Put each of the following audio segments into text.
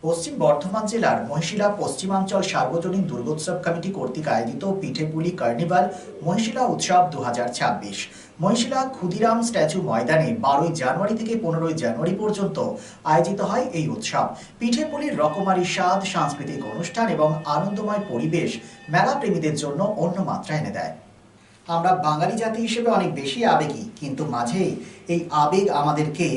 পশ্চিম বর্ধমান জেলার মহিশিলা পশ্চিমাঞ্চল সার্বজনীন দুর্গোৎসব কমিটি কর্তৃক আয়োজিত পিঠেপুলি কার্নিভাল মহিশিলা উৎসব 2026 মহিশিলা ক্ষুদিরাম স্ট্যাচু ময়দানে 12 জানুয়ারি থেকে 15 জানুয়ারি পর্যন্ত আয়োজিত হয় এই উৎসব। পিঠেপুলির রকমারি স্বাদ, সাংস্কৃতিক অনুষ্ঠান এবং আনন্দময় পরিবেশ মেলা প্রেমীদের জন্য অন্য মাত্রা এনে দেয়। আমরা বাঙালি জাতি হিসেবে অনেক বেশি আবেগী, কিন্তু মাঝে এই আবেগ আমাদেরকে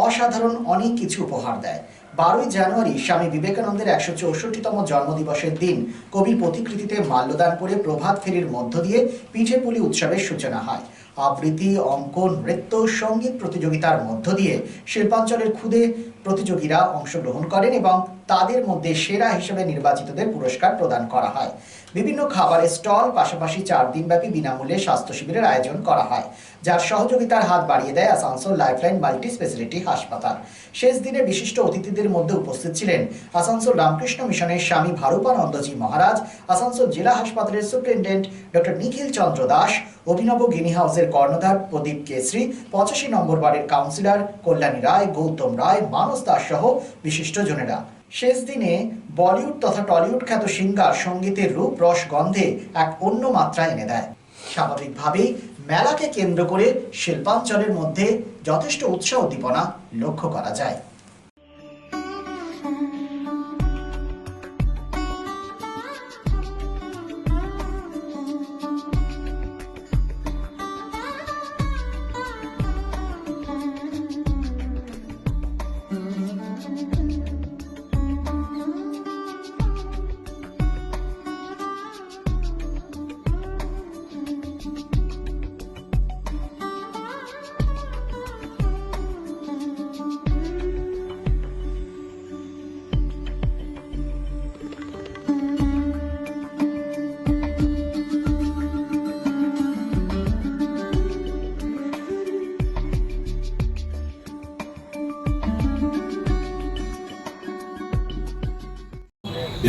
অসাধারণ অনেক কিছু উপহার দেয়। 12 জানুয়ারি স্বামী বিবেকানন্দের 164তম জন্মদিবসের দিন কবির প্রতিকৃতিতে মাল্যদান করে প্রভাত ফেরির মধ্য দিয়ে পিঠেপুলি উৎসবের সূচনা হয়। আবৃত্তি, অঙ্কন, নৃত্য, সঙ্গীত প্রতিযোগিতার মধ্য দিয়ে শিল্পাঞ্চলের ক্ষুদে প্রতিযোগীরা অংশগ্রহণ করেন এবং তাদের মধ্যে সেরা হিসেবে নির্বাচিতদের পুরস্কার প্রদান করা হয়। বিভিন্ন খাবারের স্টল, পাশাপাশি 4 দিনব্যাপী বিনামূল্যে স্বাস্থ্য শিবিরের আয়োজন করা হয়, যার সহযোগিতার হাত বাড়িয়ে দেয় আসানসোল লাইফলাইন মাল্টি স্পেশালিটি হাসপাতাল। শেষ দিনে বিশিষ্ট অতিথিদের মধ্যে উপস্থিত ছিলেন আসানসোল রামকৃষ্ণ মিশনের স্বামী ভারুপানন্দজি মহারাজ, আসানসোল জেলা হাসপাতালের সুপ্রিনটেন্ডেন্ট ডক্টর নিখিল চন্দ্র দাস, অভিনব গিনি হাউসের কর্ণধার প্রদীপ কেশরী, 85 নম্বর ওয়ার্ডের কাউন্সিলর কল্যাণী রায়, গৌতম রায়, মানস দাস সহ বিশিষ্ট জনেরা। শেষ দিনে বলিউড তথা টলিউড খ্যাত সিঙ্গার সঙ্গীতের রূপ, রস, গন্ধে এক অন্য মাত্রা এনে দেয়। স্বাভাবিকভাবেই মেলাকে কেন্দ্র করে শিল্পাঞ্চলের মধ্যে যথেষ্ট উৎসাহ উদ্দীপনা লক্ষ্য করা যায়।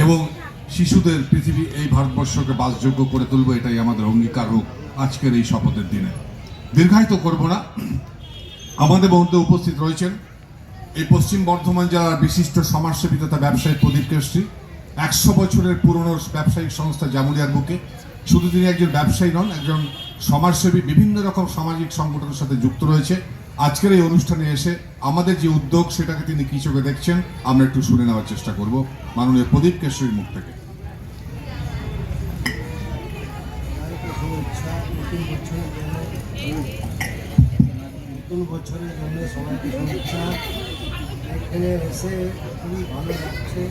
এবং শিশুদের পৃথিবী এই ভারতবর্ষকে বাসযোগ্য করে তুলব, এটাই আমাদের অঙ্গীকার হোক আজকের এই শপথের দিনে। দীর্ঘায়িত করব না। আমাদের মধ্যে উপস্থিত রয়েছেন এই পশ্চিম বর্ধমান জেলার বিশিষ্ট সমাজসেবী তথা ব্যবসায়ী প্রদীপ কেশরী। 100 বছরের পুরনো ব্যবসায়িক সংস্থা জামুলিয়ার বুকে। শুধু তিনি একজন ব্যবসায়ী নন, একজন সমাজসেবী, বিভিন্ন রকম সামাজিক সংগঠনের সাথে যুক্ত রয়েছে। আজকের এই অনুষ্ঠানে এসে আমাদের যে উদ্যোগ সেটাকে তিনি কি চোখে দেখছেন আমরা একটু শুনে নেওয়ার চেষ্টা করব মাননীয় প্রদীপ কেশরীর মুখ থেকে। নতুন বছরের জন্য সবাইকে শুভেচ্ছা। এখানে এসে খুবই ভালো লাগছে।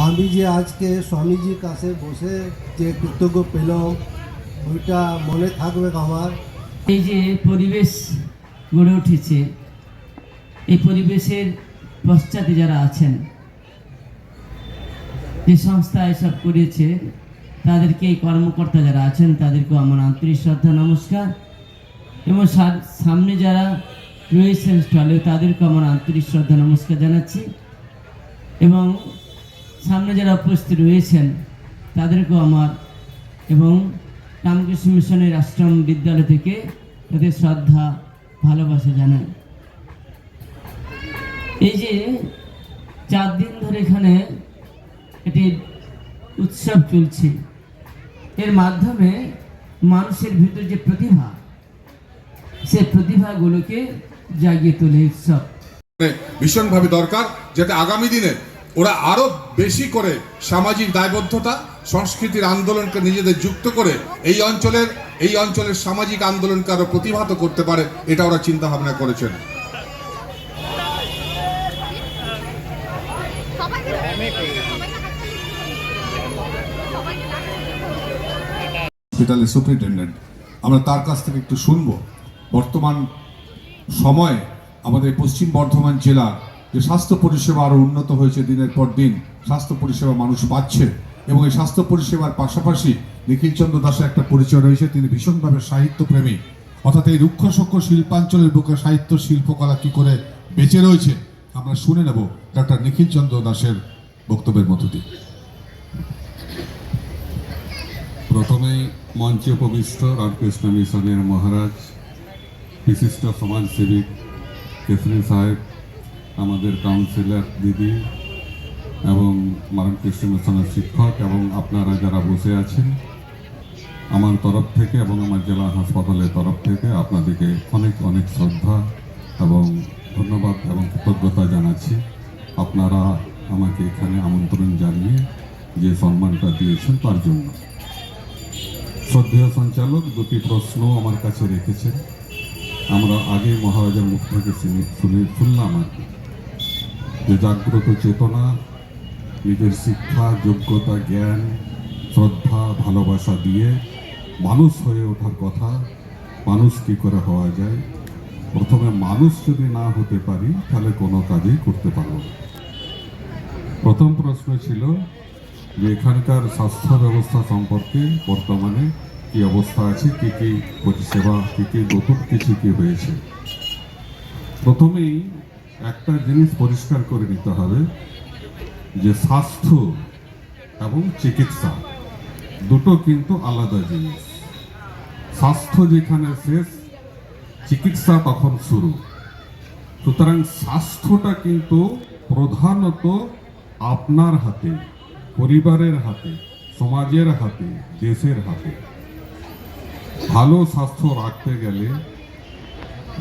আমি যে আজকে স্বামীজির কাছে বসে যে কৃতজ্ঞ পেলাম ওইটা মনে থাকবে আমার। এই যে পরিবেশ গড়ে উঠেছে, এই পরিবেশের পশ্চাতে যারা আছেন, যে সংস্থা এসব করেছে তাদেরকে, এই কর্মকর্তা যারা আছেন তাদেরকেও আমার আন্তরিক শ্রদ্ধা নমস্কার, এবং সামনে যারা রয়েছেন স্টলে তাদেরকেও আমার আন্তরিক শ্রদ্ধা নমস্কার জানাচ্ছি, এবং সামনে যারা উপস্থিত রয়েছেন তাদেরকেও আমার, এবং রামকৃষ্ণ মিশনের আশ্রম বিদ্যালয় থেকে তাদের শ্রদ্ধা ভালোবাসা জানাই। এই যে 4 দিন ধরে এখানে একটি উৎসব চলছে, এর মাধ্যমে মানুষের ভিতর যে প্রতিভা, সেই প্রতিভাগুলোকে জাগিয়ে তোলে উৎসব। ভীষণভাবে দরকার যাতে আগামী দিনে ওরা আরো বেশি করে সামাজিক দায়বদ্ধতা, সংস্কৃতির আন্দোলনকে নিজেদের যুক্ত করে এই অঞ্চলের সামাজিক আন্দোলনকে আরো প্রতিভাত করতে পারে, এটা ওরা চিন্তা ভাবনা করেছেন। হসপিটালের সুপ্রিনটেন্ডেন্ট, আমরা তার কাছ থেকে একটু শুনবো বর্তমান সময়ে আমাদের পশ্চিম বর্ধমান জেলা যে স্বাস্থ্য পরিষেবা আরো উন্নত হয়েছে, দিনের পর দিন স্বাস্থ্য পরিষেবা মানুষ পাচ্ছে, এবং এই স্বাস্থ্য পরিষেবার পাশাপাশি নিখিল চন্দ্র দাসের একটা পরিচয় রয়েছে, তিনি ভীষণভাবে সাহিত্যপ্রেমী। অর্থাৎ এই রুক্ষ সূক্ষ্ম শিল্পাঞ্চলের বুকে সাহিত্য শিল্পকলা কি করে বেঁচে রয়েছে আমরা শুনে নেব ডক্টর নিখিল চন্দ্র দাসের বক্তব্যের মধ্য দিয়ে। প্রথমেই মঞ্চে উপবিষ্ট রামকৃষ্ণ মিশনের মহারাজ, বিশিষ্ট সমাজসেবী কেশরী সাহেব, আমাদের কাউন্সিলর দিদি এবং রামকৃষ্ণ মিশনের শিক্ষক এবং আপনারা যারা বসে আছেন, আমার তরফ থেকে এবং আমার জেলা হাসপাতালের তরফ থেকে আপনাদেরকে অনেক অনেক শ্রদ্ধা এবং ধন্যবাদ এবং কৃতজ্ঞতা জানাচ্ছি। আপনারা আমাকে এখানে আমন্ত্রণ জানিয়ে যে সম্মানটা দিয়েছেন তার জন্য। শ্রদ্ধেয় সঞ্চালক দুটি প্রশ্ন আমার কাছে রেখেছেন। আমরা আগে মহারাজার মুখ থেকে শুনলাম আর কি, যে জাগ্রত চেতনা, নিজের শিক্ষা, যোগ্যতা, জ্ঞান, শ্রদ্ধা, ভালোবাসা দিয়ে মানুষ হয়ে ওঠার কথা। মানুষ কি করে হওয়া যায়? প্রথমে মানুষ যদি না হতে পারি তাহলে কোনো কাজই করতে পারব না। প্রথম প্রশ্ন ছিল যে এখানকার স্বাস্থ্য ব্যবস্থা সম্পর্কে বর্তমানে কি অবস্থা আছে, কি কি পরিষেবা, কি কি নতুন কিছু কি হয়েছে। প্রথমেই একটা জিনিস পরিষ্কার করে নিতে হবে যে স্বাস্থ্য এবং চিকিৎসা দুটো কিন্তু আলাদা জিনিস। স্বাস্থ্য যেখানে শেষ, চিকিৎসা তখন শুরু। সুতরাং স্বাস্থ্যটা কিন্তু প্রধানত আপনার হাতে, পরিবারের হাতে, সমাজের হাতে, দেশের হাতে। ভালো স্বাস্থ্য রাখতে গেলে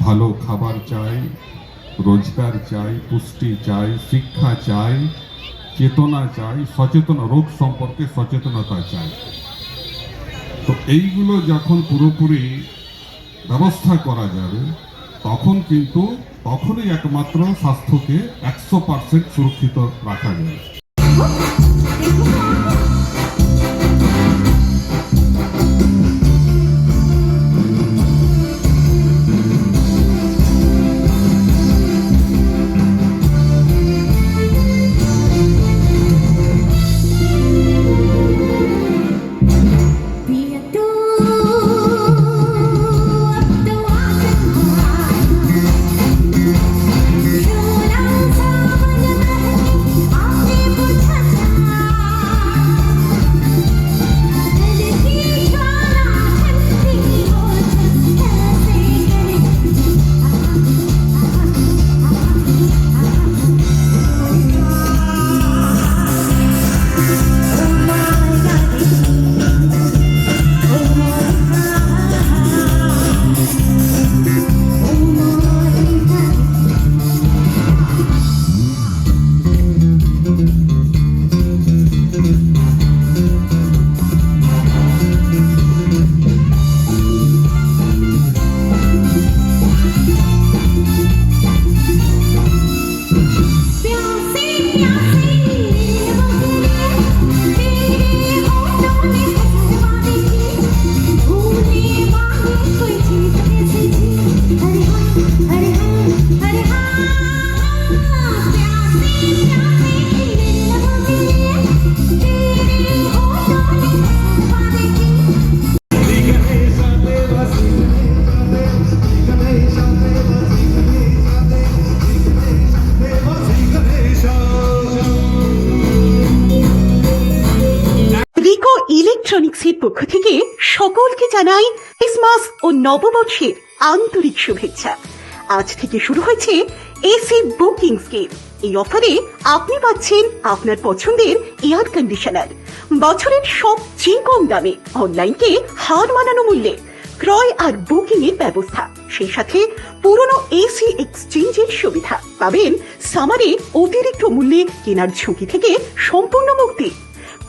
ভালো খাবার চাই, রোজগার চাই, পুষ্টি চাই, শিক্ষা চাই, চেতনা চাই, সচেতন, রোগ সম্পর্কে সচেতনতা চাই। তো এইগুলো যখন পুরোপুরি ব্যবস্থা করা যাবে তখনই একমাত্র স্বাস্থ্যকে 100% সুরক্ষিত রাখা যাবে। ইলেকট্রনিক্সের পক্ষ থেকে সকলকে জানাই ক্রিসমাস ও নববর্ষের আন্তরিক শুভেচ্ছা। আজ থেকে শুরু হয়েছে এসি বুকিং স্কিম। এই অফারে আপনি পাচ্ছেন আপনার পছন্দের এয়ার কন্ডিশনার বছরের সবচেয়ে কম দামে, অনলাইনকে হার মানানো মূল্যে ক্রয় আর বুকিং এর ব্যবস্থা। সেই সাথে পুরনো এসি এক্সচেঞ্জের সুবিধা পাবেন। সামারে অতিরিক্ত মূল্যে কেনার ঝুঁকি থেকে সম্পূর্ণ মুক্তি,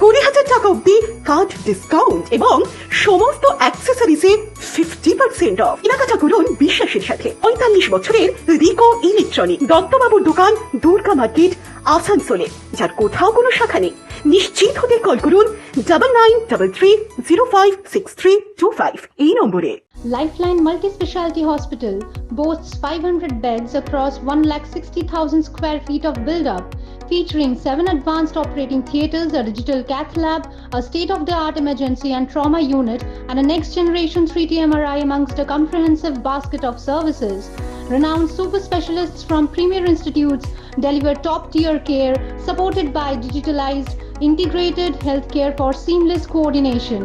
20,000 টাকা অব্দি কার্ড ডিসকাউন্ট এবং সমস্ত অ্যাক্সেসরিজে 50% অফ। কেনাকাটা করুন বিশ্বাসের সাথে। 45 বছরের রিকো ইলেকট্রনিক, দত্তবাবুর দোকান, দুর্গা মার্কেট, আসানসোলে, যার কোথাও কোনো শাখা নেই। নিশ্চিত হতে কল করুন 9933056325 এই নম্বরে। Lifeline Multi-Specialty Hospital boasts 500 beds across 1,60,000 square feet of build-up, featuring 7 advanced operating theatres, a digital cath lab, a state-of-the-art emergency and trauma unit, and a next-generation 3D MRI amongst a comprehensive basket of services. Renowned super specialists from premier institutes deliver top-tier care, supported by digitalized, integrated healthcare for seamless coordination.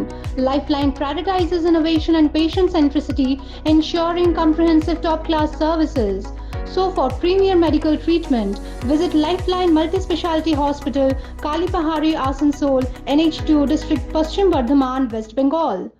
Lifeline prioritizes innovation and patient centricity, ensuring comprehensive top-class services. So for premier medical treatment, visit Lifeline Multispeciality Hospital, Kalipahari, Asansol, NH2 District, Paschim Bardhaman, West Bengal.